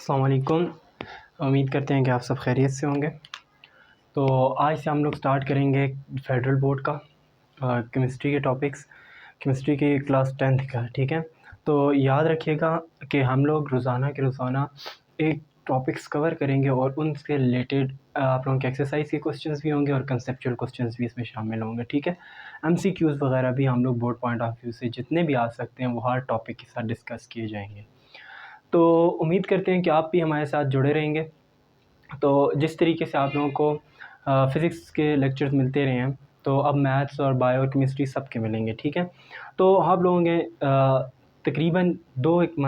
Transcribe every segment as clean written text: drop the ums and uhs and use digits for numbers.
अस्सलाम वालेकुम। उम्मीद करते हैं कि आप सब खैरियत से होंगे। तो आज से हम लोग स्टार्ट करेंगे फेडरल बोर्ड का केमिस्ट्री के टॉपिक्स, केमिस्ट्री की क्लास 10th का, ठीक है। तो याद रखिएगा कि हम लोग रोज़ाना के रोज़ाना एक टॉपिक्स कवर करेंगे और उनसे रिलेटेड आप लोगों के एक्सरसाइज के क्वेश्चंस भी होंगे और कंसेप्चुअल क्वेश्चंस भी इसमें शामिल होंगे, ठीक है। एमसीक्यूज़ वगैरह भी हम लोग बोर्ड पॉइंट ऑफ व्यू से जितने भी आ सकते हैं वो हर टॉपिक के साथ डिस्कस किए जाएंगे। तो उम्मीद करते हैं कि आप भी हमारे साथ जुड़े रहेंगे। तो जिस तरीके से आप लोगों को फ़िज़िक्स के लेक्चर्स मिलते रहे हैं, तो अब मैथ्स और बायो और केमिस्ट्री सब के मिलेंगे, ठीक है। तो आप लोगों ने तकरीबन 2 एक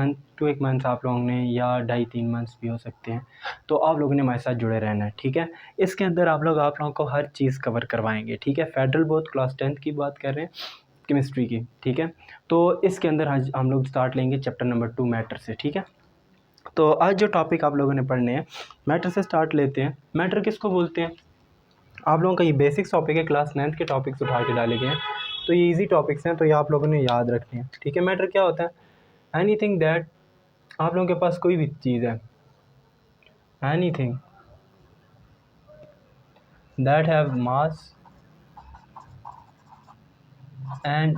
मंथ आप लोगों ने या 2.5-3 मंथ्स भी हो सकते हैं, तो आप लोगों ने हमारे साथ जुड़े रहना है, ठीक है। इसके अंदर आप लोगों को हर चीज़ कवर करवाएंगे, ठीक है। फेडरल बोर्ड क्लास 10th की बात कर रहे हैं, केमिस्ट्री की, ठीक है। तो इसके अंदर आज हम लोग स्टार्ट लेंगे चैप्टर नंबर 2 मैटर से, ठीक है। तो आज जो टॉपिक आप लोगों ने पढ़ने हैं, मैटर से स्टार्ट लेते हैं। मैटर किसको बोलते हैं? आप लोगों का ये बेसिक्स टॉपिक है, क्लास 9th के टॉपिक्स उठा के डाले गए हैं, तो ये इजी टॉपिक्स हैं, तो ये आप लोगों ने याद रखने हैं, ठीक है। मैटर क्या होता है? एनीथिंग दैट, आप लोगों के पास कोई भी चीज़ है, anything that have mass and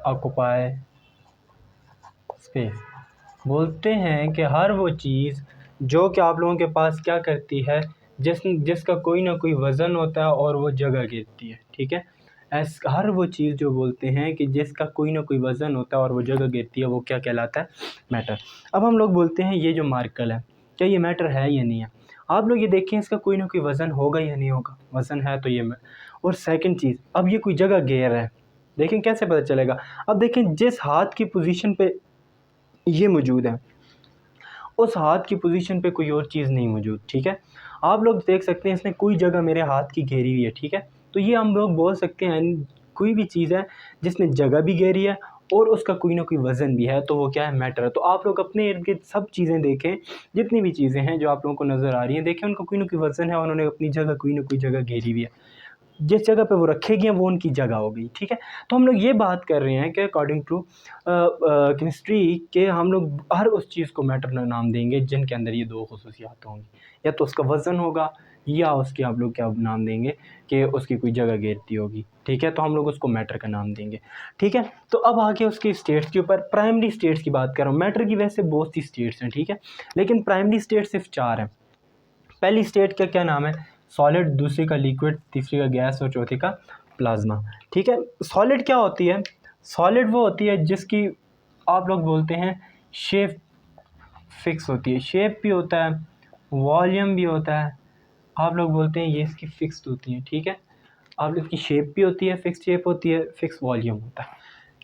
occupy space. बोलते हैं कि हर वो चीज़ जो कि आप लोगों के पास क्या करती है, जिसका कोई ना कोई वज़न होता है और वो जगह घेरती है, ठीक है। हर वो चीज़ जो बोलते हैं कि जिसका कोई ना कोई वज़न होता है और वो जगह घेरती है, वो क्या कहलाता है? मैटर। अब हम लोग बोलते हैं ये जो मार्कल है, क्या ये मैटर है या नहीं है? आप लोग ये देखें, इसका कोई ना कोई वज़न होगा या नहीं होगा? वज़न है तो ये और सेकंड चीज़, अब ये कोई जगह घेर रहा है, देखें कैसे पता चलेगा? अब देखें, जिस हाथ की पोजीशन पे ये मौजूद है, उस हाथ की पोजीशन पे कोई और चीज़ नहीं मौजूद, ठीक है। आप लोग देख सकते हैं इसने कोई जगह मेरे हाथ की घेरी हुई है, ठीक है। तो ये हम लोग बोल सकते हैं कोई भी चीज़ है जिसने जगह भी घेरी है और उसका कोई ना कोई वज़न भी है, तो वो क्या है? मैटर है। तो आप लोग अपने इर्द गिर्द सब चीज़ें देखें, जितनी भी चीज़ें हैं जो आप लोगों को नज़र आ रही हैं, देखें उनका कोई ना कोई वज़न है और उन्होंने अपनी जगह कोई ना कोई जगह घेरी हुई है। जिस जगह पे वो रखेगी वो उनकी जगह हो गई, ठीक है। तो हम लोग ये बात कर रहे हैं कि अकॉर्डिंग टू केमिस्ट्री के हम लोग हर उस चीज़ को मैटर नाम देंगे जिनके अंदर ये दो खुसूसियात होंगी, या तो उसका वज़न होगा या उसके आप लोग क्या नाम देंगे कि उसकी कोई जगह घेरती होगी, ठीक है। तो हम लोग उसको मैटर का नाम देंगे, ठीक है। तो अब आगे उसके स्टेट्स के ऊपर, प्राइमरी स्टेट्स की बात कर रहा हूँ। मैटर की वैसे बहुत सी स्टेट्स हैं, ठीक है, लेकिन प्राइमरी स्टेट सिर्फ 4 हैं। पहली स्टेट का क्या नाम है? सॉलिड, दूसरी का लिक्विड, तीसरी का गैस और चौथी का प्लाज्मा, ठीक है। सॉलिड क्या होती है? सॉलिड वो होती है जिसकी आप लोग बोलते हैं शेप फिक्स होती है, शेप भी होता है, वॉल्यूम भी होता है, आप लोग बोलते हैं ये इसकी फिक्स्ड होती है, ठीक है। आप लोग की शेप भी होती है, फिक्स शेप होती है, फिक्स वॉल्यूम होता है।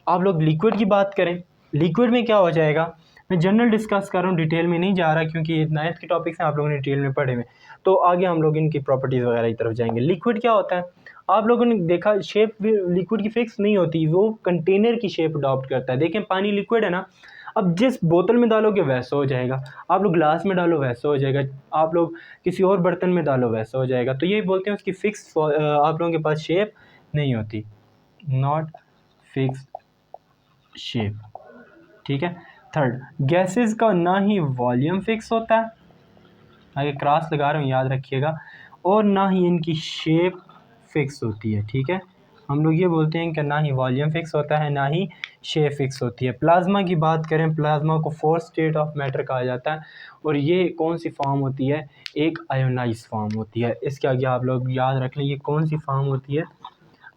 आप लोग लिक्विड की बात करें, लिक्विड में क्या हो जाएगा? मैं जनरल डिस्कस कर रहा हूँ, डिटेल में नहीं जा रहा क्योंकि ये 9th के टॉपिक्स हैं, आप लोगों ने डिटेल में पढ़े हुए। तो आगे हम लोग इनकी प्रॉपर्टीज़ वगैरह की तरफ जाएंगे। लिक्विड क्या होता है? आप लोगों ने देखा शेप लिक्विड की फिक्स नहीं होती, वो कंटेनर की शेप अडॉप्ट करता है। देखें पानी लिक्विड है ना, अब जिस बोतल में डालोगे वैसा हो जाएगा, आप लोग ग्लास में डालो वैसा हो जाएगा, आप लोग किसी और बर्तन में डालो वैसा हो जाएगा। तो यही बोलते हैं उसकी फिक्स आप लोगों के पास शेप नहीं होती, नॉट फिक्स शेप, ठीक है। थर्ड, गैसेस का ना ही वॉल्यूम फिक्स होता है, आगे क्रॉस लगा रहा हूँ याद रखिएगा, और ना ही इनकी शेप फिक्स होती है, ठीक है। हम लोग ये बोलते हैं कि ना ही वॉल्यूम फिक्स होता है, ना ही शेप फिक्स होती है। प्लाज्मा की बात करें, प्लाज्मा को फोर्थ स्टेट ऑफ मैटर कहा जाता है, और ये कौन सी फॉर्म होती है? एक आयोनाइज फॉर्म होती है। इसके आगे आप लोग याद रख लें ये कौन सी फॉर्म होती है?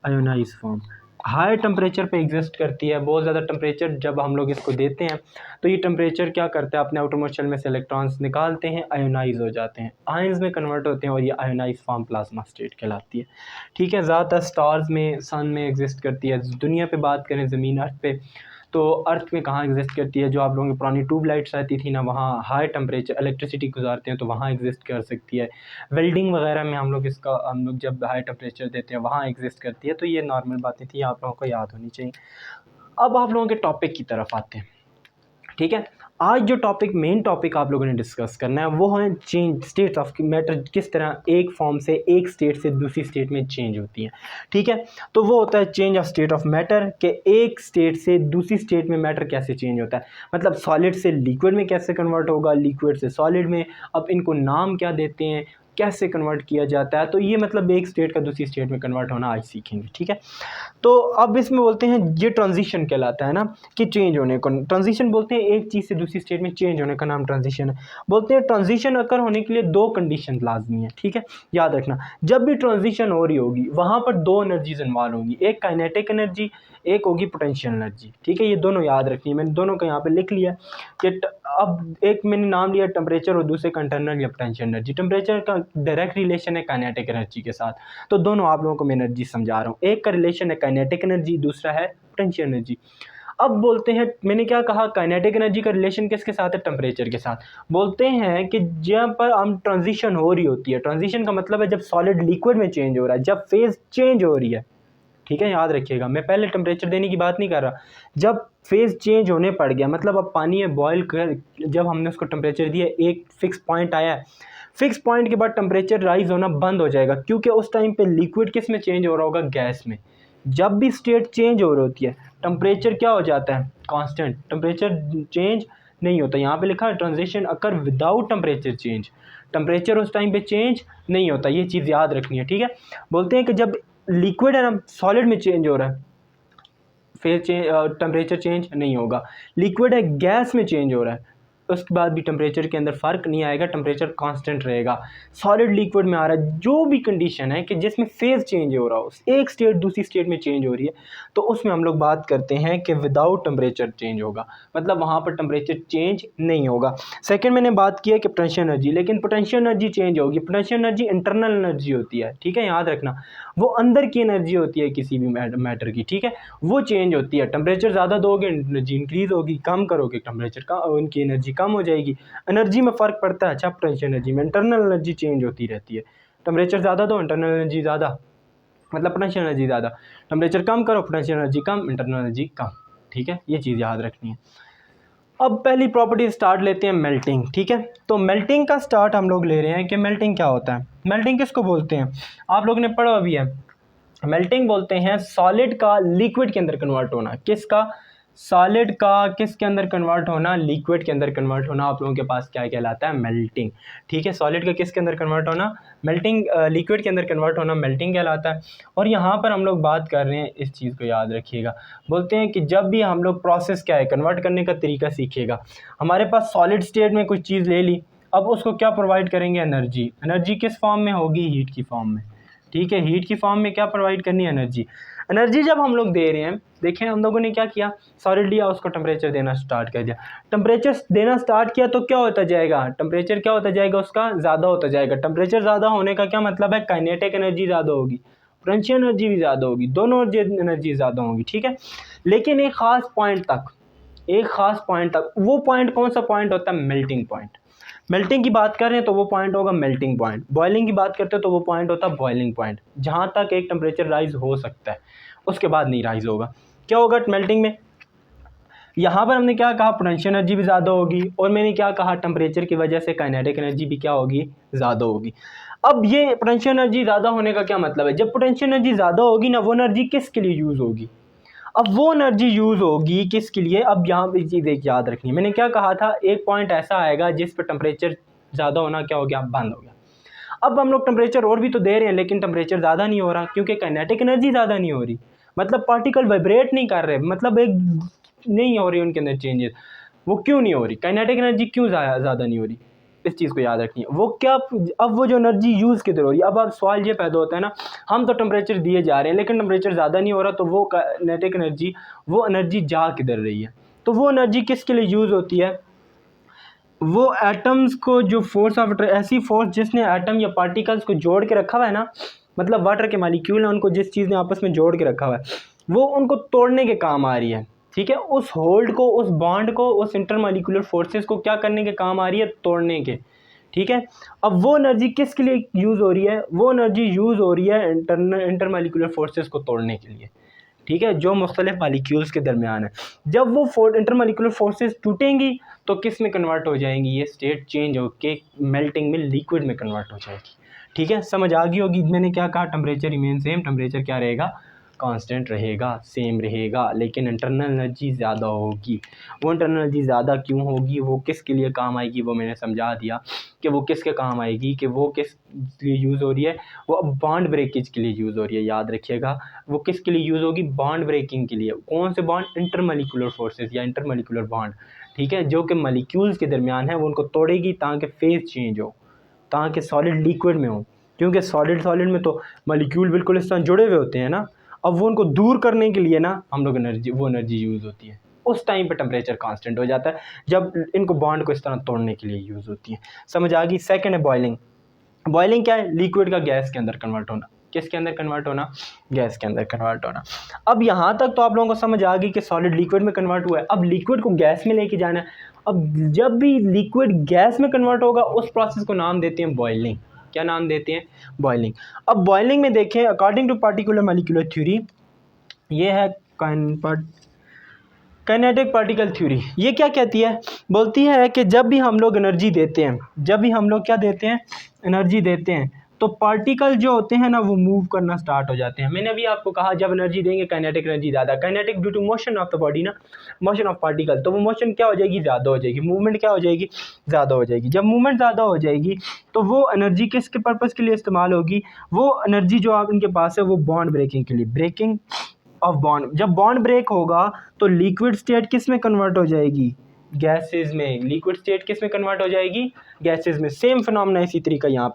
Ionise form. हाई टेम्परेचर पे एग्जिस्ट करती है, बहुत ज़्यादा टेम्परेचर जब हम लोग इसको देते हैं तो ये टेम्परेचर क्या करता है? अपने आउटर मोस्ट शेल में से इलेक्ट्रॉन्स निकालते हैं, आयोनाइज हो जाते हैं, आयंस में कन्वर्ट होते हैं, और ये आयोनाइज फॉर्म प्लाज्मा स्टेट कहलाती है, ठीक है। ज़्यादातर स्टार्स में, सन में एग्जिस्ट करती है। दुनिया पे बात करें, ज़मीन अर्थ पे, तो अर्थ में कहाँ एग्जिस्ट करती है? जो आप लोगों की पुरानी ट्यूब लाइट्स आती थी ना, वहाँ हाई टेम्परेचर इलेक्ट्रिसिटी गुजारते हैं तो वहाँ एग्जिस्ट कर सकती है। वेल्डिंग वगैरह में हम लोग जब हाई टेम्परेचर देते हैं वहाँ एग्जिस्ट करती है। तो ये नॉर्मल बातें थी, आप लोगों को याद होनी चाहिए। अब आप लोगों के टॉपिक की तरफ आते हैं। ठीक है। आज जो मेन टॉपिक आप लोगों ने डिस्कस करना है वो है चेंज स्टेट्स ऑफ मैटर, किस तरह एक फॉर्म से एक स्टेट से दूसरी स्टेट में चेंज होती है। ठीक है, तो वो होता है change of state of matter, के एक स्टेट से दूसरी स्टेट में मैटर कैसे चेंज होता है, मतलब सॉलिड से लिक्विड में कैसे कन्वर्ट होगा, लिक्विड से सॉलिड में, अब इनको नाम क्या देते हैं, कैसे कन्वर्ट किया जाता है। तो ये मतलब एक स्टेट का दूसरी स्टेट में कन्वर्ट होना आज सीखेंगे। ठीक है, तो अब इसमें बोलते हैं ये ट्रांजिशन कहलाता है ना, कि चेंज होने को ट्रांजिशन बोलते हैं, एक चीज़ से दूसरी स्टेट में चेंज होने का नाम ट्रांजिशन है। बोलते हैं ट्रांजिशन अकर होने के लिए दो कंडीशन लाजमी है। ठीक है, याद रखना, जब भी ट्रांजिशन हो रही होगी वहाँ पर दो एनर्जीज इन्वॉल्व होंगी, एक काइनेटिक एनर्जी, एक होगी पोटेंशियल एनर्जी। ठीक है, ये दोनों याद रखनी है, मैंने दोनों का यहाँ पे लिख लिया कि अब एक मैंने नाम लिया टेम्परेचर और दूसरे का इंटरनल या पोटेंशियल एनर्जी। टेम्परेचर का डायरेक्ट रिलेशन है काइनेटिक एनर्जी के साथ, तो दोनों आप लोगों को मैं एनर्जी समझा रहा हूँ, एक का रिलेशन है काइनेटिक एनर्जी, दूसरा है पोटेंशियल एनर्जी। अब बोलते हैं, मैंने क्या कहा, काइनेटिक एनर्जी का रिलेशन किसके साथ है, टेम्परेचर के साथ। बोलते हैं कि जब पर हम ट्रांजिशन हो रही होती है, ट्रांजिशन का मतलब है जब सॉलिड लिक्विड में चेंज हो रहा है, जब फेज चेंज हो रही है। ठीक है, याद रखिएगा, मैं पहले टेम्परेचर देने की बात नहीं कर रहा, जब फेज चेंज होने पड़ गया, मतलब अब पानी है बॉयल कर, जब हमने उसको टेम्परेचर दिया, एक फिक्स पॉइंट आया है, फिक्स पॉइंट के बाद टेम्परेचर राइज होना बंद हो जाएगा, क्योंकि उस टाइम पे लिक्विड किस में चेंज हो रहा होगा, गैस में। जब भी स्टेट चेंज हो रही होती है, टेम्परेचर क्या हो जाता है, कांस्टेंट, टेम्परेचर चेंज नहीं होता। यहाँ पे लिखा है ट्रांजिशन अकर विदाउट टेम्परेचर चेंज, टेम्परेचर उस टाइम पे चेंज नहीं होता, ये चीज़ याद रखनी है। ठीक है, बोलते हैं कि जब लिक्विड है ना सॉलिड में चेंज हो रहा है, फेज चेंज, टेम्परेचर चेंज नहीं होगा। लिक्विड है गैस में चेंज हो रहा है, उसके बाद भी टेम्परेचर के अंदर फ़र्क नहीं आएगा, टेम्परेचर कांस्टेंट रहेगा। सॉलिड लिक्विड में आ रहा है, जो भी कंडीशन है कि जिसमें फेज चेंज हो रहा हो, एक स्टेट दूसरी स्टेट में चेंज हो रही है, तो उसमें हम लोग बात करते हैं कि विदाउट टेम्परेचर चेंज होगा, मतलब वहाँ पर टेम्परेचर चेंज नहीं होगा। सेकेंड मैंने बात की है कि पोटेंशियल एनर्जी, लेकिन पोटेंशियल एनर्जी चेंज होगी। पोटेंशियल एनर्जी इंटरनल एनर्जी होती है। ठीक है, याद रखना, वो अंदर की एनर्जी होती है किसी भी मैटर की। ठीक है, वो चेंज होती है, टेम्परेचर ज़्यादा दोगे एनर्जी इंक्रीज होगी, कम करोगे टेम्परेचर का उनकी एनर्जी कम हो जाएगी, एनर्जी में फ़र्क पड़ता है। अच्छा, पोटेंशियल एनर्जी में इंटरनल एनर्जी चेंज होती रहती है, टेम्परेचर ज़्यादा दो इंटरनल एनर्जी ज़्यादा, मतलब पोटेंशियल एनर्जी ज़्यादा, टेम्परेचर कम करो पोटेंशियल एनर्जी कम, इंटरनल एनर्जी कम। ठीक है, ये चीज़ याद रखनी है। अब पहली प्रॉपर्टी स्टार्ट लेते हैं, मेल्टिंग। ठीक है, तो मेल्टिंग का स्टार्ट हम लोग ले रहे हैं कि मेल्टिंग क्या होता है, मेल्टिंग किसको बोलते हैं, आप लोग ने पढ़ा अभी है। मेल्टिंग बोलते हैं सॉलिड का लिक्विड के अंदर कन्वर्ट होना, किसका, सॉलिड का किसके अंदर कन्वर्ट होना, लिक्विड के अंदर कन्वर्ट होना, आप लोगों के पास क्या कहलाता है, मेल्टिंग। ठीक है, सॉलिड का किसके अंदर कन्वर्ट होना, मेल्टिंग, लिक्विड के अंदर कन्वर्ट होना मेल्टिंग कहलाता है। और यहाँ पर हम लोग बात कर रहे हैं, इस चीज़ को याद रखिएगा, बोलते हैं कि जब भी हम लोग प्रोसेस क्या है, कन्वर्ट करने का तरीका सीखिएगा, हमारे पास सॉलिड स्टेट में कुछ चीज़ ले ली, अब उसको क्या प्रोवाइड करेंगे, एनर्जी। एनर्जी किस फॉर्म में होगी, हीट की फॉर्म में। ठीक है, हीट की फॉर्म में क्या प्रोवाइड करनी है, एनर्जी। एनर्जी जब हम लोग दे रहे हैं, देखें हम लोगों ने क्या किया, सॉलिड लिया, उसको टेम्परेचर देना स्टार्ट कर दिया, टेम्परेचर देना स्टार्ट किया तो क्या होता जाएगा, टेम्परेचर क्या होता जाएगा, उसका ज़्यादा होता जाएगा। टेम्परेचर ज़्यादा होने का क्या मतलब है, काइनेटिक एनर्जी ज़्यादा होगी, पोटेंशियल एनर्जी भी ज़्यादा होगी, दोनों एनर्जी ज़्यादा होंगी। ठीक है, लेकिन एक ख़ास पॉइंट तक, एक ख़ास पॉइंट तक, वो पॉइंट कौन सा पॉइंट होता है, मेल्टिंग पॉइंट। मेल्टिंग की बात कर रहे हैं तो वो पॉइंट होगा मेल्टिंग पॉइंट, बॉइलिंग की बात करते हैं तो वो पॉइंट होता है बॉइलिंग पॉइंट, जहाँ तक एक टेम्परेचर राइज हो सकता है, उसके बाद नहीं राइज होगा। क्या होगा मेल्टिंग में, यहाँ पर हमने क्या कहा, पोटेंशियल एनर्जी भी ज़्यादा होगी, और मैंने क्या कहा, टेम्परेचर की वजह से काइनेटिक एनर्जी भी क्या होगी, ज़्यादा होगी। अब ये पोटेंशियल एनर्जी ज़्यादा होने का क्या मतलब है, जब पोटेंशियल एनर्जी ज़्यादा होगी ना, वो एनर्जी किसके लिए यूज़ होगी, अब वो एनर्जी यूज़ होगी किसके लिए। अब यहाँ पे चीज़ एक याद रखनी है, मैंने क्या कहा था, एक पॉइंट ऐसा आएगा जिस पर टेम्परेचर ज़्यादा होना क्या हो गया, बंद हो गया। अब हम लोग टेम्परेचर और भी तो दे रहे हैं, लेकिन टेम्परेचर ज़्यादा नहीं हो रहा, क्योंकि काइनेटिक एनर्जी ज़्यादा नहीं हो रही, मतलब पार्टिकल वाइब्रेट नहीं कर रहे, मतलब एक नहीं हो रही उनके अंदर चेंजेस। वो क्यों नहीं हो रही, काइनेटिक एनर्जी क्यों ज़्यादा नहीं हो रही, इस चीज़ को याद रखनी है। वो क्या, अब वो जो एनर्जी यूज़ किधर हो रही है, अब सवाल ये पैदा होता है ना, हम तो टेम्परेचर दिए जा रहे हैं लेकिन टेम्परेचर ज़्यादा नहीं हो रहा, तो वो काइनेटिक एनर्जी, वो एनर्जी जा किधर रही है, तो वो एनर्जी किसके लिए यूज़ होती है, वो एटम्स को, जो फोर्स ऑफ ऐसी फोर्स जिसने एटम या पार्टिकल्स को जोड़ के रखा हुआ है ना, मतलब वाटर के मालिक्यूल हैं, उनको जिस चीज़ ने आपस में जोड़ के रखा हुआ है, वो उनको तोड़ने के काम आ रही है। ठीक है, उस होल्ड को, उस बॉन्ड को, उस इंटरमॉलिक्यूलर फोर्सेस को क्या करने के काम आ रही है, तोड़ने के। ठीक है, अब वो एनर्जी किसके लिए यूज़ हो रही है, वो एनर्जी यूज़ हो रही है इंटरमॉलिक्यूलर फोर्सेस को तोड़ने के लिए। ठीक है, जो मुख्तलिफ मालिक्यूल्स के दरमियान है। जब वो इंटरमालिक्यूलर फोर्सेस टूटेंगी तो किस में कन्वर्ट हो जाएंगी, ये स्टेट चेंज होकर मेल्टिंग में लिक्विड में कन्वर्ट हो जाएगी। ठीक है, समझ आ गई होगी मैंने क्या कहा, टेम्परेचर रिमेन सेम, टेम्परेचर क्या रहेगा, कांस्टेंट रहेगा, सेम रहेगा, लेकिन इंटरनल एनर्जी ज़्यादा होगी। वो इंटरनल एनर्जी ज़्यादा क्यों होगी, वो किसके लिए काम आएगी, वो मैंने समझा दिया कि वो किसके काम आएगी, कि वो किस लिए यूज़ हो रही है, वो बॉन्ड ब्रेकेज के लिए यूज़ हो रही है। याद रखिएगा, वो किसके लिए यूज़ होगी, बॉन्ड ब्रेकिंग के लिए। कौन से बॉन्ड, इंटरमॉलिक्यूलर फोर्सेस या इंटरमॉलिक्यूलर बॉन्ड, ठीक है, जो कि मॉलिक्यूल्स के दरमियान है, वो उनको तोड़ेगी ताकि फेज चेंज हो, ताकि सॉलिड लिक्विड में हो, क्योंकि सॉलिड में तो मॉलिक्यूल बिल्कुल इस तरह जुड़े हुए होते हैं ना। अब वो उनको दूर करने के लिए ना हम लोग एनर्जी यूज़ होती है। उस टाइम पे टेम्परेचर कांस्टेंट हो जाता है, जब इनको बॉन्ड को इस तरह तोड़ने के लिए यूज़ होती है। समझ आ गई। सेकंड है बॉइलिंग। बॉइलिंग क्या है, लिक्विड का गैस के अंदर कन्वर्ट होना। किसके अंदर कन्वर्ट होना, गैस के अंदर कन्वर्ट होना। अब यहाँ तक तो आप लोगों को समझ आ गई कि सॉलिड लिक्विड में कन्वर्ट हुआ है। अब लिक्विड को गैस में लेके जाना है। अब जब भी लिक्विड गैस में कन्वर्ट होगा उस प्रोसेस को नाम देते हैं बॉइलिंग। क्या नाम देते हैं, बॉइलिंग। अब बॉइलिंग में देखें, according to particular molecular theory, ये है काइनेटिक पार्टिकल थ्योरी। ये क्या कहती है, बोलती है कि जब भी हम लोग एनर्जी देते हैं, जब भी हम लोग क्या देते हैं, एनर्जी देते हैं, तो पार्टिकल जो होते हैं ना वो मूव करना स्टार्ट हो जाते हैं। मैंने अभी आपको कहा जब एनर्जी देंगे काइनेटिक एनर्जी ज़्यादा, kinetic due to motion of the body ना, मोशन ऑफ पार्टिकल, तो वो मोशन क्या हो जाएगी, ज़्यादा हो जाएगी, मूवमेंट क्या हो जाएगी, ज़्यादा हो जाएगी। जब मूवमेंट ज़्यादा हो जाएगी तो वो एनर्जी किसके पर्पज़ के लिए इस्तेमाल होगी, वो एनर्जी जो आप इनके पास है वो बॉन्ड ब्रेकिंग के लिए, ब्रेकिंग ऑफ बॉन्ड। जब बॉन्ड ब्रेक होगा तो लिक्विड स्टेट किस में कन्वर्ट हो जाएगी, गैसेस में। लिक्विड स्टेट किस में कन्वर्ट हो जाएगी, गैसेस में। सेम फिनोमेना इसी तरीका यहाँ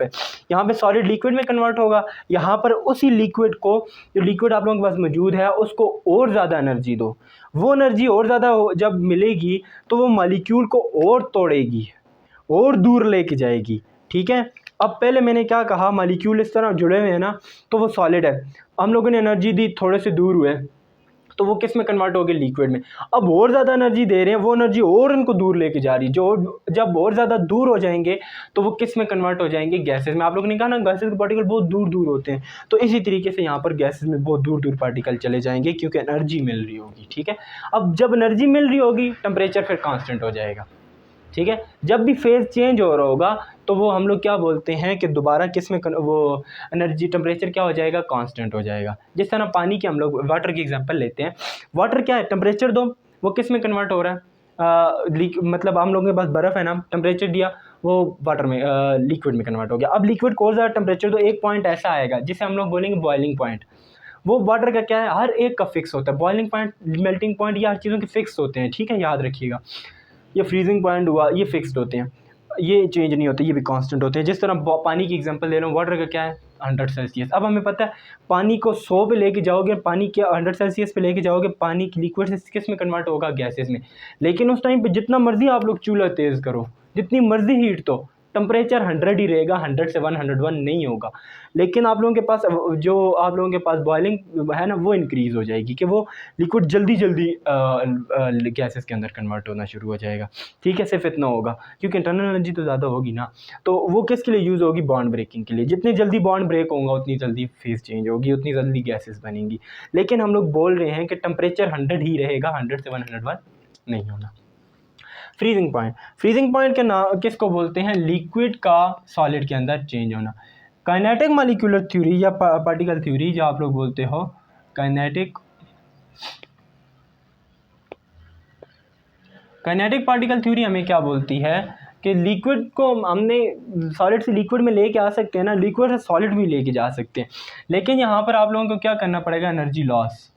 पे सॉलिड लिक्विड में कन्वर्ट होगा। यहाँ पर उसी लिक्विड को, जो लिक्विड आप लोगों के पास मौजूद है, उसको और ज़्यादा एनर्जी दो। वो एनर्जी और ज़्यादा जब मिलेगी तो वो मॉलिक्यूल को और तोड़ेगी और दूर लेके जाएगी। ठीक है, अब पहले मैंने क्या कहा, मॉलिक्यूल इस तरह जुड़े हुए हैं ना, तो वो सॉलिड है। हम लोगों ने एनर्जी दी, थोड़े से दूर हुए तो वो किस में कन्वर्ट हो गए, लिक्विड में। अब और ज़्यादा एनर्जी दे रहे हैं, वो एनर्जी और इनको दूर लेके जा रही है। जो जब और ज़्यादा दूर हो जाएंगे तो वो किस में कन्वर्ट हो जाएंगे, गैसेस में। आप लोगों ने कहा ना गैसेस के पार्टिकल बहुत दूर दूर होते हैं, तो इसी तरीके से यहाँ पर गैसेस में बहुत दूर दूर पार्टिकल चले जाएंगे, क्योंकि एनर्जी मिल रही होगी। ठीक है, अब जब एनर्जी मिल रही होगी टेम्परेचर फिर कांस्टेंट हो जाएगा। ठीक है, जब भी फेज़ चेंज हो रहा होगा तो वो हम लोग क्या बोलते हैं कि दोबारा किस में वो एनर्जी, टेम्परेचर क्या हो जाएगा, कांस्टेंट हो जाएगा। जिस तरह पानी के हम लोग वाटर की एग्जांपल लेते हैं, वाटर क्या है, टेम्परेचर दो वो किस में कन्वर्ट हो रहा है, मतलब हम लोगों के पास बर्फ़ है ना, टेम्परेचर दिया वो वाटर में, लिक्विड में कन्वर्ट हो गया। अब लिक्विड को ज़्यादा टेम्परेचर तो एक पॉइंट ऐसा आएगा जिसे हम लोग बोलेंगे बॉइलिंग पॉइंट। वो वाटर का क्या है, हर एक का फिक्स होता है। बॉइलिंग पॉइंट, मेल्टिंग पॉइंट, ये हर चीज़ों के फिक्स होते हैं। ठीक है, याद रखिएगा। ये फ्रीजिंग पॉइंट हुआ, ये फिक्स्ड होते हैं, ये चेंज नहीं होते, ये भी कांस्टेंट होते हैं। जिस तरह पानी की एग्जांपल ले रहा हूँ, वाटर का क्या है 100 सेल्सियस। अब हमें पता है पानी को 100 पे लेके जाओगे, पानी के 100 सेल्सियस पे लेके जाओगे, पानी की लिक्विड से किस में कन्वर्ट होगा, गैसेस में। लेकिन उस टाइम पे जितना मर्जी आप लोग चूल्हा तेज़ करो, जितनी मर्जी हीट, तो टेम्परेचर 100 ही रहेगा, 100 से 101 नहीं होगा। लेकिन आप लोगों के पास जो आप लोगों के पास बॉइलिंग है ना, वो इंक्रीज़ हो जाएगी कि वो लिक्विड जल्दी जल्दी गैसेस के अंदर कन्वर्ट होना शुरू हो जाएगा। ठीक है, सिर्फ इतना होगा क्योंकि इंटरनल एनर्जी तो ज़्यादा होगी ना, तो वो किसके लिए यूज़ होगी, बॉन्ड ब्रेकिंग के लिए। जितनी जल्दी बॉन्ड ब्रेक होगा उतनी जल्दी फेज़ चेंज होगी, उतनी जल्दी गैसेस बनेंगी। लेकिन हम लोग बोल रहे हैं कि टेम्परेचर 100 ही रहेगा, 100 से 101 नहीं होना। फ्रीजिंग पॉइंट, फ्रीजिंग पॉइंट के नाम किसको बोलते हैं, लिक्विड का सॉलिड के अंदर चेंज होना। काइनेटिक मॉलिक्यूलर थ्योरी या पार्टिकल थ्योरी जो आप लोग बोलते हो, काइनेटिक पार्टिकल थ्योरी हमें क्या बोलती है कि लिक्विड को हमने सॉलिड से लिक्विड में लेके आ सकते हैं ना, लिक्विड से सॉलिड भी लेके जा सकते हैं। लेकिन यहाँ पर आप लोगों को क्या करना पड़ेगा, एनर्जी लॉस,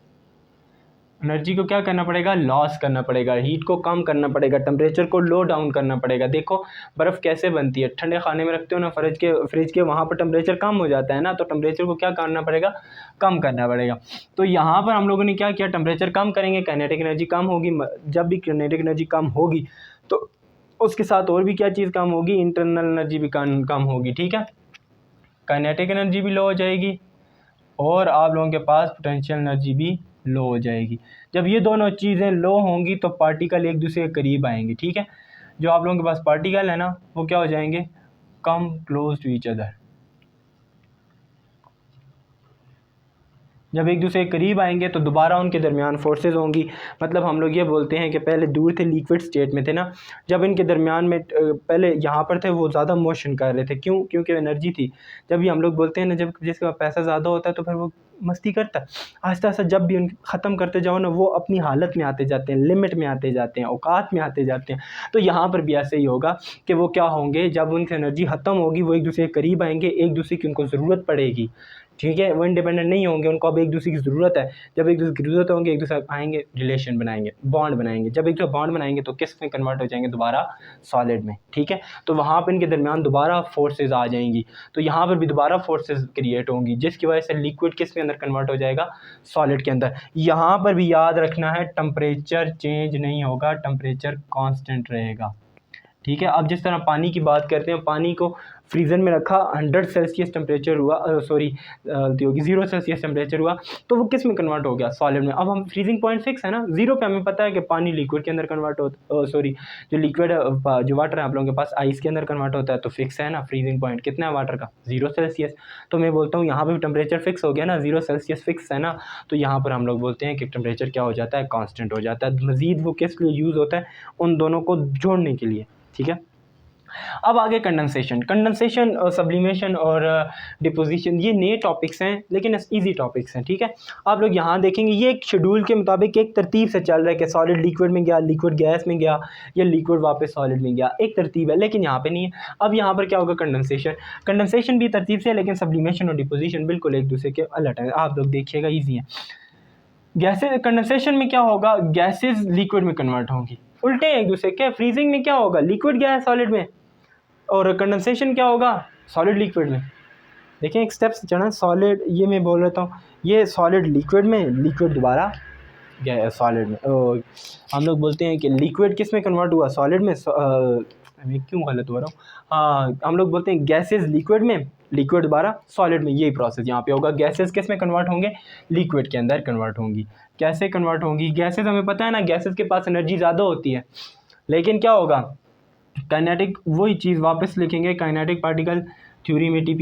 एनर्जी को क्या करना पड़ेगा, लॉस करना पड़ेगा, हीट को कम करना पड़ेगा, टेम्परेचर को लो डाउन करना पड़ेगा। देखो बर्फ़ कैसे बनती है, ठंडे खाने में रखते हो ना, फ्रिज के वहाँ पर टेम्परेचर कम हो जाता है ना, तो टेम्परेचर को क्या करना पड़ेगा, कम करना पड़ेगा। तो यहाँ पर हम लोगों ने क्या किया, टेम्परेचर कम करेंगे, काइनेटिक एनर्जी कम होगी। जब भी काइनेटिक एनर्जी कम होगी तो उसके साथ और भी क्या चीज़ कम होगी, इंटरनल एनर्जी भी कम होगी। ठीक है, काइनेटिक एनर्जी भी लो हो जाएगी और आप लोगों के पास पोटेंशियल एनर्जी भी लो हो जाएगी। जब ये दोनों चीज़ें लो होंगी तो पार्टिकल एक दूसरे के करीब आएंगे। ठीक है, जो आप लोगों के पास पार्टिकल है ना, वो क्या हो जाएंगे, come close to each other. जब एक दूसरे के करीब आएंगे तो दोबारा उनके दरमियान फोर्सेस होंगी। मतलब हम लोग ये बोलते हैं कि पहले दूर थे, लिक्विड स्टेट में थे ना, जब इनके दरमियान में पहले यहाँ पर थे वो ज़्यादा मोशन कर रहे थे, क्यों? क्योंकि एनर्जी थी। जब ये हम लोग बोलते हैं ना, जब जिसके पास पैसा ज़्यादा होता है तो फिर वो मस्ती करता है। आहिस्ता आहिस्ता जब भी उन ख़त्म करते जाओ ना, वो अपनी हालत में आते जाते हैं, लिमिट में आते जाते हैं, औकात में आते जाते हैं। तो यहाँ पर भी ऐसे ही होगा कि वो क्या होंगे, जब उनकी एनर्जी ख़त्म होगी वो एक दूसरे के करीब आएंगे, एक दूसरे की उनको ज़रूरत पड़ेगी, ठीक है। वो इंडिपेंडेंट नहीं होंगे, उनको अब एक दूसरे की ज़रूरत है। जब एक दूसरे की ज़रूरत होंगे, एक दूसरे आएंगे, रिलेशन बनाएंगे, बॉन्ड बनाएंगे। जब एक दूसरे बॉन्ड बनाएंगे तो किस में कन्वर्ट हो जाएंगे? दोबारा सॉलिड में, ठीक है। तो वहाँ पर इनके दरमियान दोबारा फोर्सेज आ जाएंगी, तो यहाँ पर भी दोबारा फोर्सेज क्रिएट होंगी, जिसकी वजह से लिक्विड किस के अंदर कन्वर्ट हो जाएगा? सॉलिड के अंदर। यहाँ पर भी याद रखना है, टेम्परेचर चेंज नहीं होगा, टेम्परेचर कांस्टेंट रहेगा, ठीक है। अब जिस तरह पानी की बात करते हैं, पानी को फ्रीज़र में रखा, 100 सेल्सियस टेम्परेचर हुआ, सॉरी होगी 0 सेल्सियस टेम्परेचर हुआ, तो वो किस में कन्वर्ट हो गया? सॉलिड में। अब हम फ्रीजिंग पॉइंट फिक्स है ना, 0 पे हमें पता है कि पानी लिक्विड के अंदर कन्वर्ट होता, सॉरी जो लिक्विड जो वाटर है आप लोगों के पास आइस के अंदर कन्वर्ट होता है, तो फिक्स है ना फ्रीजिंग पॉइंट कितना है वाटर का? 0 सेल्सियस। तो मैं बोलता हूँ यहाँ पर भी टेम्परेचर फिक्स हो गया ना, 0 सेल्सियस फिक्स है ना, तो यहाँ पर हम लोग बोलते हैं कि टेम्परेचर क्या हो जाता है? कॉन्स्टेंट हो जाता है। मज़ीद वो किस लिए यूज़ होता है? उन दोनों को जोड़ने के लिए, ठीक है। अब आगे कंडेंसेशन और सब्लिमेशन और डिपोजिशन, ये नए टॉपिक्स हैं लेकिन इजी टॉपिक्स हैं, ठीक है। आप लोग यहाँ देखेंगे ये एक शेड्यूल के मुताबिक एक तरतीब से चल रहा है कि सॉलिड लिक्विड में गया, लिक्विड गैस में गया, या लिक्विड वापस सॉलिड में गया, एक तरतीब है। लेकिन यहाँ पे नहीं है। अब यहाँ पर क्या होगा? कंडेंसेशन भी तरतीब से है, लेकिन सब्लिमेशन और डिपोजिशन बिल्कुल एक दूसरे के अलग है। आप लोग देखिएगा, ईजी है। गैसेज कंडेंसेशन में क्या होगा? गैसेज लिक्विड में कन्वर्ट होंगी, उल्टे एक दूसरे के। फ्रीजिंग में क्या होगा? लिक्विड गैस सॉलिड में, और कंडेंसेशन क्या होगा? सॉलिड लिक्विड में। देखें एक स्टेप से चढ़ा, सॉलिड ये मैं बोल रहा हूँ, ये सॉलिड लिक्विड में, लिक्विड दोबारा सॉलिड में। हम लोग बोलते हैं कि लिक्विड किस में कन्वर्ट हुआ? सॉलिड में। मैं क्यों गलत हो रहा हूँ? हाँ, हम लोग बोलते हैं गैसेस लिक्विड में, लिक्विड दोबारा सॉलिड में। यही प्रोसेस यहाँ पे होगा। गैसेस किस में कन्वर्ट होंगे? लिक्विड के अंदर कन्वर्ट होंगी। कैसे कन्वर्ट होंगी? गैसेस हमें पता है ना, गैसेस के पास एनर्जी ज़्यादा होती है, लेकिन क्या होगा? काइनेटिक, वही चीज़ वापस लिखेंगे काइनेटिक पार्टिकल थ्योरी में, टी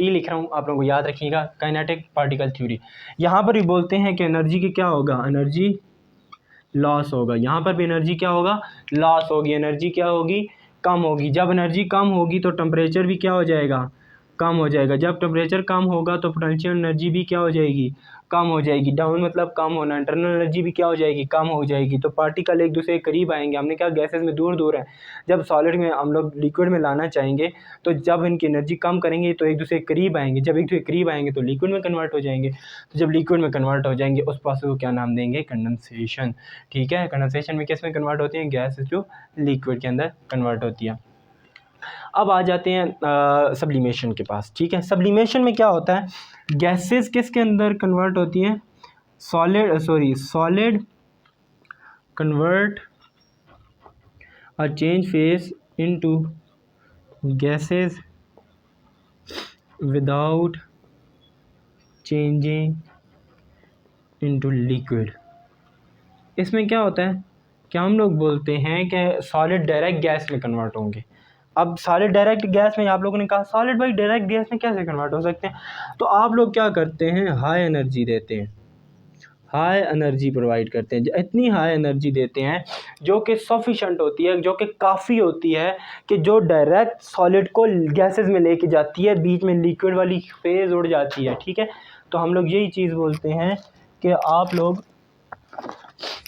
लिख रहा हूँ, आप लोगों को याद रखिएगा, काइनेटिक पार्टिकल थ्योरी। यहाँ पर भी बोलते हैं कि एनर्जी की क्या होगा? एनर्जी लॉस होगा। यहाँ पर भी एनर्जी क्या होगा? लॉस होगी। एनर्जी क्या होगी? कम होगी। जब एनर्जी कम होगी तो टेम्परेचर भी क्या हो जाएगा? कम हो जाएगा। जब टेम्परेचर कम होगा तो पोटेंशियल एनर्जी भी क्या हो जाएगी? कम हो जाएगी। डाउन मतलब कम होना, इंटरनल एनर्जी भी क्या हो जाएगी? कम हो जाएगी। तो पार्टिकल एक दूसरे के करीब आएंगे। हमने कहा गैसेस में दूर दूर है, जब सॉलिड में हम लोग लिक्विड में लाना चाहेंगे तो जब इनकी एनर्जी कम करेंगे तो एक दूसरे के करीब आएंगे। जब एक दूसरे के करीब आएंगे तो लिक्विड में कन्वर्ट हो जाएंगे। तो जब लिक्विड में कन्वर्ट हो जाएंगे उस प्रोसेस को क्या नाम देंगे? कंडेंसेशन, ठीक है। कंडेंसेशन में किस में कन्वर्ट होती हैं? गैस जो लिक्विड के अंदर कन्वर्ट होती है। अब आ जाते हैं सब्लिमेशन के पास, ठीक है। सब्लिमेशन में क्या होता है? गैसेस किसके अंदर कन्वर्ट होती हैं? Solid convert a change face into gases without changing into liquid. इसमें क्या होता है कि हम लोग बोलते हैं कि सॉलिड डायरेक्ट गैस में कन्वर्ट होंगे। अब सॉलिड डायरेक्ट गैस में आप लोगों ने कहा सॉलिड भाई डायरेक्ट गैस में कैसे कन्वर्ट हो सकते हैं? तो आप लोग क्या करते हैं? हाई एनर्जी देते हैं, हाई एनर्जी प्रोवाइड करते हैं। इतनी हाई एनर्जी देते हैं जो कि सफिशेंट होती है, जो कि काफ़ी होती है कि जो डायरेक्ट सॉलिड को गैसेस में लेके जाती है, बीच में लिक्विड वाली फेज़ उड़ जाती है, ठीक है। तो हम लोग यही चीज़ बोलते हैं कि आप लोग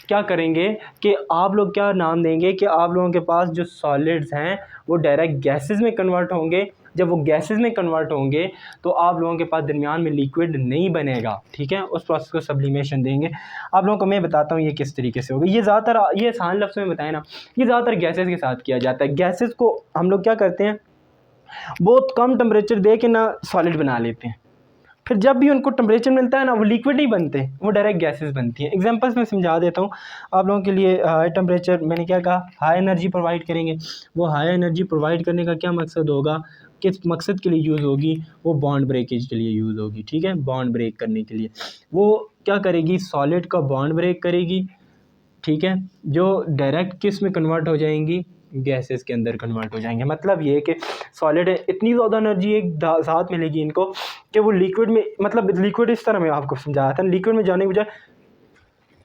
क्या करेंगे कि आप लोग क्या नाम देंगे कि आप लोगों के पास जो सॉलिड्स हैं वो डायरेक्ट गैसेस में कन्वर्ट होंगे। जब वो गैसेस में कन्वर्ट होंगे तो आप लोगों के पास दरमियान में लिक्विड नहीं बनेगा, ठीक है। उस प्रोसेस को सब्लिमेशन देंगे। आप लोगों को मैं बताता हूँ ये किस तरीके से होगा। ये ज़्यादातर, ये आसान लफ्ज़ में बताएं ना, ये ज़्यादातर गैसेस के साथ किया जाता है। गैसेस को हम लोग क्या करते हैं? बहुत कम टेम्परेचर दे के ना सॉलिड बना लेते हैं, फिर जब भी उनको टेम्परेचर मिलता है ना वो लिक्विड नहीं बनते, वो डायरेक्ट गैसेस बनती हैं। एग्जांपल्स में समझा देता हूँ आप लोगों के लिए। हाई टेम्परेचर, मैंने क्या कहा? हाई एनर्जी प्रोवाइड करेंगे। वो हाई एनर्जी प्रोवाइड करने का क्या मकसद होगा? किस मकसद के लिए यूज़ होगी? वो बॉन्ड ब्रेकेज के लिए यूज़ होगी, ठीक है। बॉन्ड ब्रेक करने के लिए वो क्या करेगी? सॉलिड का बॉन्ड ब्रेक करेगी, ठीक है। जो डायरेक्ट किस में कन्वर्ट हो जाएंगी? गैसेस के अंदर कन्वर्ट हो जाएंगे। मतलब ये कि सॉलिड है, इतनी ज़्यादा एनर्जी एक साथ मिलेगी इनको कि वो लिक्विड में, मतलब लिक्विड इस तरह मैं आपको समझाया था, लिक्विड में जाने के बजाय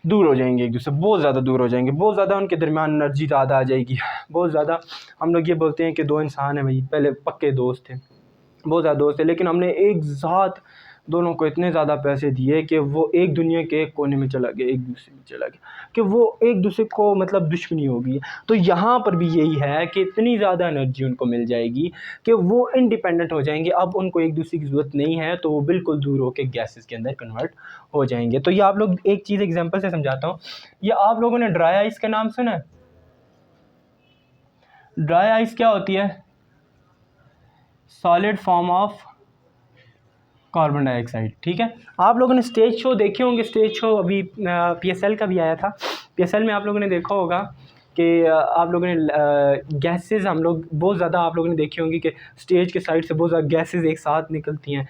दूर हो जाएंगे एक दूसरे, बहुत ज़्यादा दूर हो जाएंगे, बहुत ज़्यादा उनके दरमियान एनर्जी ज़्यादा आ जाएगी, बहुत ज़्यादा। हम लोग ये बोलते हैं कि दो इंसान हैं भाई, पहले पक्के दोस्त थे, बहुत ज़्यादा दोस्त थे, लेकिन हमने एक साथ दोनों को इतने ज़्यादा पैसे दिए कि वो एक दुनिया के एक कोने में चला गया, एक दूसरे में चला गया, कि वो एक दूसरे को मतलब दुश्मनी हो गई। तो यहाँ पर भी यही है कि इतनी ज़्यादा एनर्जी उनको मिल जाएगी कि वो इंडिपेंडेंट हो जाएंगे, अब उनको एक दूसरे की ज़रूरत नहीं है, तो वो बिल्कुल दूर होकर गैसेस के अंदर कन्वर्ट हो जाएंगे। तो ये आप लोग एक चीज़ एग्जाम्पल से समझाता हूँ। ये आप लोगों ने ड्राई आइस का नाम सुना है? ड्राई आइस क्या होती है? Solid form of carbon dioxide, ठीक है। आप लोगों ने स्टेज शो देखे होंगे, स्टेज शो अभी पीएसएल का भी आया था, पीएसएल में आप लोगों ने देखा होगा कि आप लोगों ने गैसेस, हम लोग बहुत ज़्यादा आप लोगों ने देखी होंगी कि स्टेज के साइड से बहुत ज़्यादा गैसेस एक साथ निकलती हैं,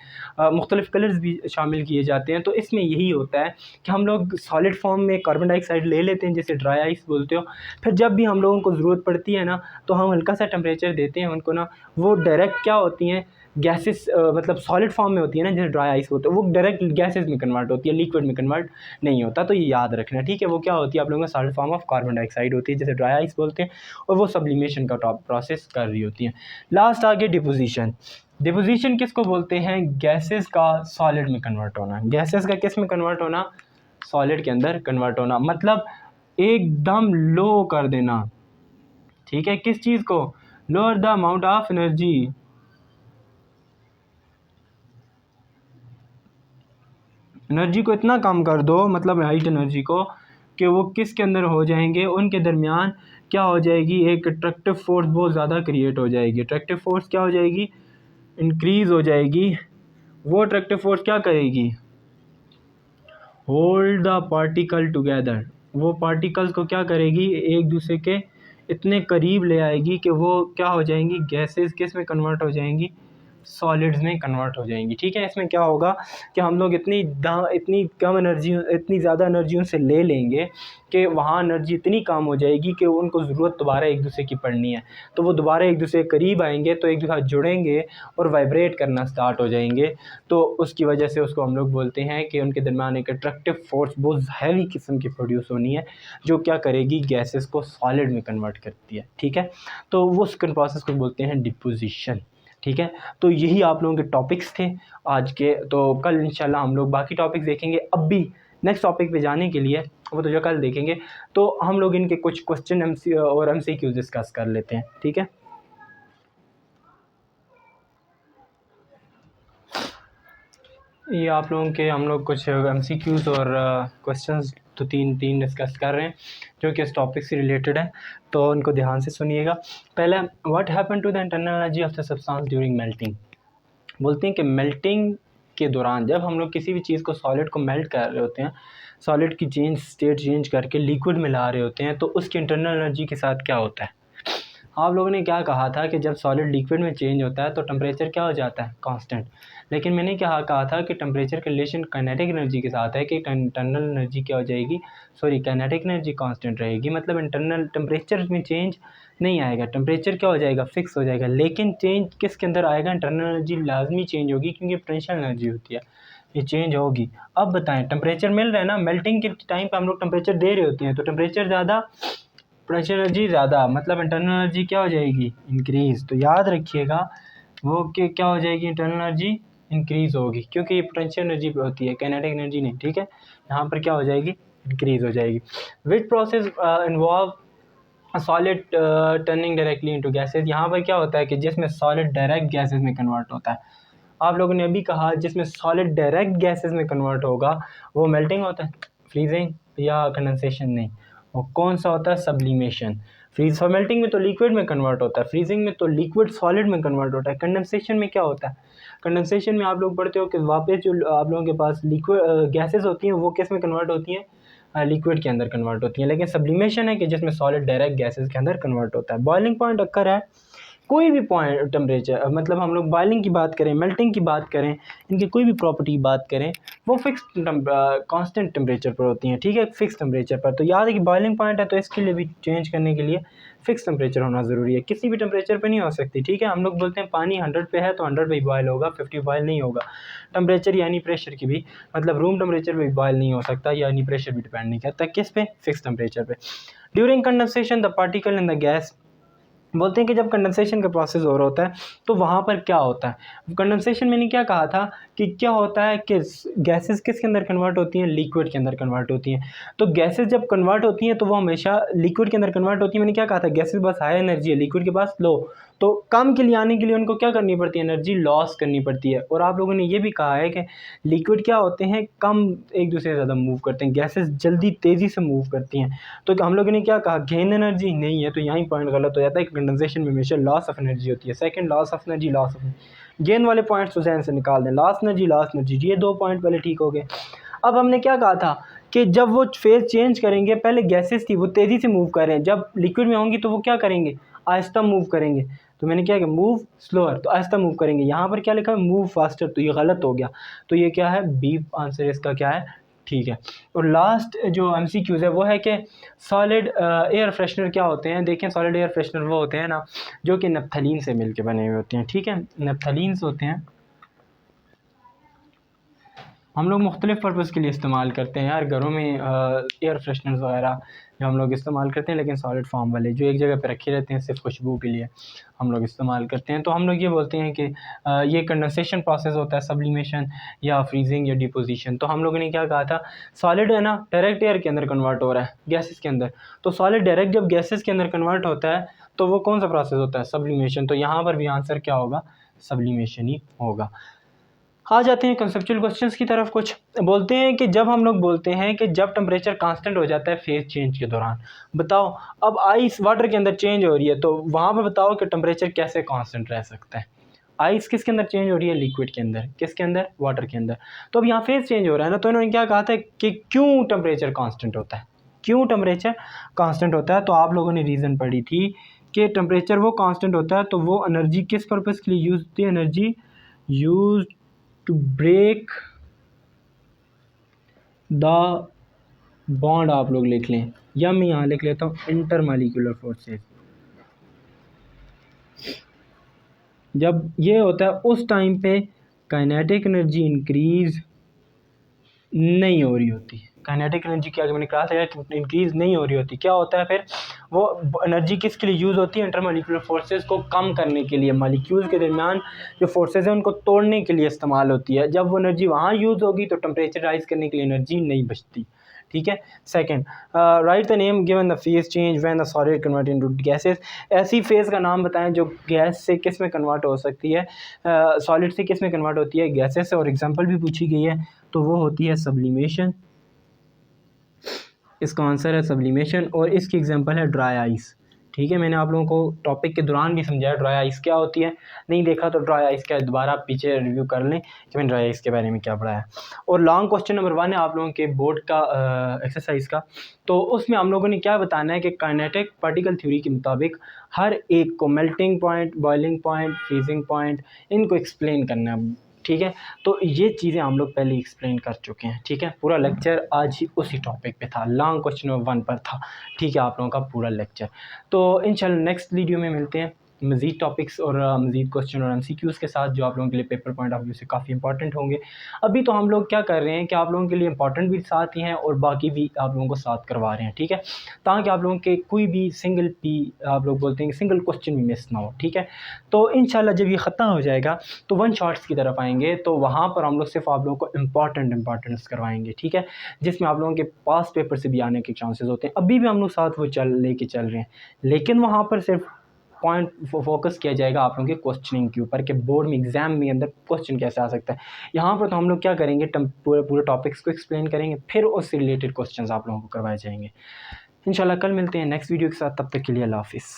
मुख्तलिफ़ कलर्स भी शामिल किए जाते हैं। तो इसमें यही होता है कि हम लोग सॉलिड फॉर्म में कार्बन डाइऑक्साइड ले लेते हैं, जैसे ड्राई आइस बोलते हो, फिर जब भी हम लोगों को ज़रूरत पड़ती है ना, तो हम हल्का सा टेम्परेचर देते हैं उनको ना, वो डायरेक्ट क्या होती हैं, गैसेस मतलब सॉलिड फॉर्म में होती है ना, जैसे ड्राई आइस होता है, वो डायरेक्ट गैसेस में कन्वर्ट होती है, लिक्विड में कन्वर्ट नहीं होता। तो ये याद रखना, ठीक है। वो क्या होती है, आप लोगों का solid form of carbon dioxide होती है, जैसे ड्राई आइस बोलते हैं, और वो सब्लिमेशन का प्रोसेस कर रही होती है। लास्ट आगे डिपोजिशन। डिपोजिशन किसको बोलते हैं? गैसेस का सॉलिड में कन्वर्ट होना। गैसेस का किस में कन्वर्ट होना? सॉलिड के अंदर कन्वर्ट होना, मतलब एकदम लो कर देना, ठीक है। किस चीज़ को? Lower the amount of energy, energy को इतना कम कर दो, मतलब हाइट एनर्जी को, कि वो किसके अंदर हो जाएंगे, उनके दरमियान क्या हो जाएगी, एक अट्रैक्टिव फोर्स बहुत ज़्यादा क्रिएट हो जाएगी। अट्रैक्टिव फोर्स क्या हो जाएगी? इंक्रीज़ हो जाएगी। वो अट्रैक्टिव फोर्स क्या करेगी? Hold the particle together. वो पार्टिकल्स को क्या करेगी? एक दूसरे के इतने करीब ले आएगी कि वो क्या हो जाएंगी, गैसेस किस में कन्वर्ट हो जाएंगी? सॉलिड्स में कन्वर्ट हो जाएंगी, ठीक है। इसमें क्या होगा कि हम लोग इतनी कम एनर्जी, इतनी ज़्यादा एनर्जी उनसे ले लेंगे कि वहाँ एनर्जी इतनी कम हो जाएगी कि उनको ज़रूरत दोबारा एक दूसरे की पड़नी है, तो वो दोबारा एक दूसरे के करीब आएंगे, तो एक दूसरे साथ जुड़ेंगे और वाइब्रेट करना स्टार्ट हो जाएंगे। तो उसकी वजह से उसको हम लोग बोलते हैं कि उनके दरमियान एक अट्रैक्टिव फोर्स बहुत हैवी किस्म की प्रोड्यूस होनी है, जो क्या करेगी, गैसेस को सॉलिड में कन्वर्ट करती है, ठीक है। तो वो उस प्रोसेस को बोलते हैं डिपोजिशन, ठीक है। तो यही आप लोगों के टॉपिक्स थे आज के। तो कल इंशाल्लाह हम लोग बाकी टॉपिक्स देखेंगे। अब भी नेक्स्ट टॉपिक पे जाने के लिए, वो तो जो कल देखेंगे, तो हम लोग इनके कुछ क्वेश्चन MCQ डिस्कस कर लेते हैं, ठीक है। ये आप लोगों के हम लोग कुछ MCQs और क्वेश्चंस तो तीन डिस्कस कर रहे हैं जो कि इस टॉपिक से रिलेटेड है, तो उनको ध्यान से सुनिएगा। पहला, what happen to the internal energy of the substance during melting. बोलते हैं कि मेल्टिंग के दौरान जब हम लोग किसी भी चीज़ को, सॉलिड को मेल्ट कर रहे होते हैं, सॉलिड की स्टेट चेंज करके लिक्विड में ला रहे होते हैं, तो उसकी इंटरनल एनर्जी के साथ क्या होता है? आप लोगों ने क्या कहा था कि जब सॉलिड लिक्विड में चेंज होता है तो टेम्परेचर क्या हो जाता है? कांस्टेंट। लेकिन मैंने क्या कहा था कि टेम्परेचर का रिलेशन काइनेटिक एनर्जी के साथ है, कि इंटरनल एनर्जी क्या हो जाएगी, काइनेटिक एनर्जी कांस्टेंट रहेगी, मतलब इंटरनल टेम्परेचर में चेंज नहीं आएगा, टेम्परेचर क्या हो जाएगा, फिक्स हो जाएगा। लेकिन चेंज किसके अंदर आएगा? इंटरनल एनर्जी लाजमी चेंज होगी, क्योंकि पोटेंशियल एनर्जी होती है, ये चेंज होगी। अब बताएं, टेम्परेचर मिल रहा है ना, मेल्टिंग के टाइम पे हम लोग टेम्परेचर दे रहे होते हैं, तो टेम्परेचर ज़्यादा, पोटेंशियल एनर्जी ज़्यादा, मतलब इंटरनल एनर्जी क्या हो जाएगी? इंक्रीज़। तो याद रखिएगा वो कि क्या हो जाएगी, इंटरनल एनर्जी इंक्रीज़ होगी, क्योंकि ये पोटेंशियल एनर्जी होती है, काइनेटिक एनर्जी नहीं, ठीक है। यहाँ पर क्या हो जाएगी? इंक्रीज़ हो जाएगी। Which process involve solid turning directly into gases. यहाँ पर क्या होता है कि जिसमें सॉलिड डायरेक्ट गैसेस में कन्वर्ट होता है। आप लोगों ने अभी कहा जिसमें सॉलिड डायरेक्ट गैसेस में कन्वर्ट होगा वो मेल्टिंग होता है, फ्रीजिंग या कंडेंसेशन नहीं। और कौन सा होता है? सब्लिमेशन। फ्रीज और मेल्टिंग में तो लिक्विड में कन्वर्ट होता है, फ्रीजिंग में तो लिक्विड सॉलिड में कन्वर्ट होता है। कंडेंसेशन में क्या होता है? कंडेंसेशन में आप लोग पढ़ते हो कि वापस जो आप लोगों के पास लिक्विड गैसेस होती हैं वो किस में कन्वर्ट होती हैं? लिक्विड के अंदर कन्वर्ट होती हैं। लेकिन सब्लिमेशन है कि जिसमें सॉलिड डायरेक्ट गैसेस के अंदर कन्वर्ट होता है। बॉइलिंग पॉइंट अक्कर है कोई भी पॉइंट टेम्परेचर, मतलब हम लोग बॉइलिंग की बात करें, मेल्टिंग की बात करें, इनकी कोई भी प्रॉपर्टी की बात करें, वो फिक्स कांस्टेंट टेम्परेचर पर होती हैं, ठीक है, फिक्स टेम्परेचर पर। तो याद है कि बॉइलिंग पॉइंट है तो इसके लिए भी चेंज करने के लिए फिक्स टेम्परेचर होना ज़रूरी है, किसी भी टेम्परेचर पे नहीं हो सकती, ठीक है। हम लोग बोलते हैं पानी 100 पे है तो 100 पे ही बॉयल होगा, 50 बॉयल नहीं होगा। टेम्परेचर यानी प्रेशर की भी, मतलब रूम टेम्परेचर पे भी बॉयल नहीं हो सकता, यानी प्रेशर भी डिपेंड नहीं करता किस पे, फिक्स टेम्परेचर पे। During condensation the particle in the gas, बोलते हैं कि जब कंडेंसेशन का प्रोसेस हो रहा होता है तो वहाँ पर क्या होता है, कंडेंसेशन मैंने क्या कहा था कि क्या होता है कि गैसेस किसके अंदर कन्वर्ट होती हैं, लिक्विड के अंदर कन्वर्ट होती हैं। तो गैसेस जब कन्वर्ट होती हैं तो वो हमेशा लिक्विड के अंदर कन्वर्ट होती है। मैंने क्या कहा था, गैसेस के पास हाई एनर्जी है, लिक्विड के पास लो, तो कम के लिए आने के लिए उनको क्या करनी पड़ती है, एनर्जी लॉस करनी पड़ती है। और आप लोगों ने ये भी कहा है कि लिक्विड क्या होते हैं, कम एक दूसरे से ज़्यादा मूव करते हैं, गैसेस जल्दी तेज़ी से मूव करती हैं। तो हम लोगों ने क्या कहा, गेन एनर्जी नहीं है, तो यहाँ पॉइंट गलत हो जाता है। कंडेंसेशन में हमेशा लॉस ऑफ एनर्जी होती है। Second, loss of energy, loss of gain वाले पॉइंट्स तो जहन से निकाल दें, लॉस एनर्जी, लॉस एनर्जी, ये 2 पॉइंट पहले ठीक हो गए। अब हमने क्या कहा था कि जब वो फेज चेंज करेंगे, पहले गैसेस थी वो तेज़ी से मूव कर रहे हैं, जब लिक्विड में होंगी तो वो क्या करेंगे, आहिस्ता मूव करेंगे। तो मैंने क्या किया, मूव स्लोअर, तो आहिस्ता मूव करेंगे। यहाँ पर क्या लिखा है, मूव फास्टर, तो ये गलत हो गया। तो ये क्या है, बी आंसर इसका क्या है, ठीक है। और लास्ट जो MCQs है वो है कि सॉलिड एयर फ्रेशनर क्या होते हैं। देखें, सॉलिड एयर फ्रेशनर वो होते हैं ना जो कि नफ्थलीन से मिलके बने हुए होते हैं, ठीक है, नफ्थलीन्स होते हैं। हम लोग मुख्तलिफ़ पर्पज़ के लिए इस्तेमाल करते हैं यार, घरों में एयर फ्रेशनर्स वगैरह जो हम लोग इस्तेमाल करते हैं, लेकिन सॉलिड फॉर्म वाले जो एक जगह पे रखे रहते हैं सिर्फ खुशबू के लिए हम लोग इस्तेमाल करते हैं। तो हम लोग ये बोलते हैं कि ये कंडेंसेशन प्रोसेस होता है, सब्लिमेशन या फ्रीजिंग या डिपोजिशन। तो हम लोगों ने क्या कहा था, सॉलिड है ना डायरेक्ट एयर के अंदर कन्वर्ट हो रहा है गैसेस के अंदर, तो सॉलिड डायरेक्ट जब गैसेस के अंदर कन्वर्ट होता है तो वो कौन सा प्रोसेस होता है, सब्लिमेशन। तो यहाँ पर भी आंसर क्या होगा, सब्लिमेशन ही होगा। आ जाते हैं कंसेप्चुअल क्वेश्चंस की तरफ। कुछ बोलते हैं कि जब हम लोग बोलते हैं कि जब टेम्परेचर कांस्टेंट हो जाता है फेज चेंज के दौरान, बताओ अब आइस वाटर के अंदर चेंज हो रही है, तो वहाँ पर बताओ कि टेम्परेचर कैसे कांस्टेंट रह सकता है। आइस किसके अंदर चेंज हो रही है, लिक्विड के अंदर, किसके अंदर, वाटर के अंदर। तो अब यहाँ फेज चेंज हो रहा है ना, तो इन्होंने क्या कहा था कि क्यों टेम्परेचर कांस्टेंट होता है, क्यों टेम्परेचर कांस्टेंट होता है। तो आप लोगों ने रीज़न पढ़ी थी कि टेम्परेचर वो कांस्टेंट होता है तो वो एनर्जी किस पर्पज़ के लिए यूज़ होती है, energy use to break the bond. आप लोग लिख लें, या मैं यहाँ लिख लेता हूँ इंटरमॉलिक्यूलर फोर्सेस। जब ये होता है उस टाइम पे काइनेटिक एनर्जी इंक्रीज नहीं हो रही होती। काइनेटिक एनर्जी क्या, मैंने कहा था इंक्रीज नहीं हो रही होती, क्या होता है फिर, वो एनर्जी किसके लिए यूज़ होती है, इंटरमॉलिक्यूलर फोर्सेस को कम करने के लिए, मॉलिक्यूल्स के दरमियान जो फोर्सेस हैं उनको तोड़ने के लिए इस्तेमाल होती है। जब वो एनर्जी वहाँ यूज़ होगी तो टेम्परेचर राइज करने के लिए एनर्जी नहीं बचती, ठीक है। Second, right the name given the phase change when the solid convert into gases. ऐसी फेज़ का नाम बताएं जो गैस से किस में कन्वर्ट हो सकती है, सॉलिड से किस में कन्वर्ट होती है, गैसेस से। और एग्जांपल भी पूछी गई है तो वो होती है सब्लिमेशन, इसका आंसर है सब्लिमेशन। और इसकी एग्जांपल है ड्राई आइस, ठीक है। मैंने आप लोगों को टॉपिक के दौरान भी समझाया ड्राई आइस क्या होती है, नहीं देखा तो ड्राई आइस का दोबारा पीछे रिव्यू कर लें कि मैंने ड्राई आइस के बारे में क्या पढ़ाया। और लॉन्ग क्वेश्चन नंबर 1 है आप लोगों के बोर्ड का एक्सरसाइज का, तो उसमें हम लोगों ने क्या बताना है कि काइनेटिक पार्टिकल थ्योरी के मुताबिक हर एक को melting point, boiling point, freezing point, इनको एक्सप्लेन करना है, ठीक है। तो ये चीज़ें हम लोग पहले एक्सप्लेन कर चुके हैं, ठीक है। पूरा लेक्चर आज ही उसी टॉपिक पे था, लॉन्ग क्वेश्चन नंबर 1 पर था, ठीक है, आप लोगों का पूरा लेक्चर। तो इंशाल्लाह नेक्स्ट वीडियो में मिलते हैं मज़ीद टॉपिक्स और मज़ीद क्वेश्चन और MCQs के साथ, जो आप लोगों के लिए पेपर पॉइंट ऑफ व्यू से काफ़ी इंपॉर्टेंट होंगे। अभी तो हम लोग क्या कर रहे हैं कि आप लोगों के लिए इंपॉर्टेंट भी साथ ही हैं और बाकी भी आप लोगों को साथ करवा रहे हैं, ठीक है, ताकि आप लोगों के कोई भी सिंगल पी, आप लोग बोलते हैं सिंगल क्वेश्चन भी मिस ना हो, ठीक है। तो इंशाल्लाह जब ये ख़त्म हो जाएगा तो 1 शॉट्स की तरफ आएंगे, तो वहाँ पर हम लोग सिर्फ आप लोगों को इंपॉर्टेंट्स करवाएंगे, ठीक है, जिसमें आप लोगों के पास पेपर से भी आने के चांसेस होते हैं। अभी भी हम लोग साथ वो लेके चल रहे हैं, लेकिन वहाँ पर सिर्फ पॉइंट फोकस किया जाएगा आप लोगों के क्वेश्चनिंग के ऊपर कि बोर्ड में एग्जाम में अंदर क्वेश्चन कैसे आ सकता है। यहाँ पर तो हम लोग क्या करेंगे, पूरे टॉपिक्स को एक्सप्लेन करेंगे, फिर उससे रिलेटेड क्वेश्चंस आप लोगों को करवाए जाएंगे। इंशाल्लाह कल मिलते हैं नेक्स्ट वीडियो के साथ, तब तक के लिए अल्लाह हाफिज़।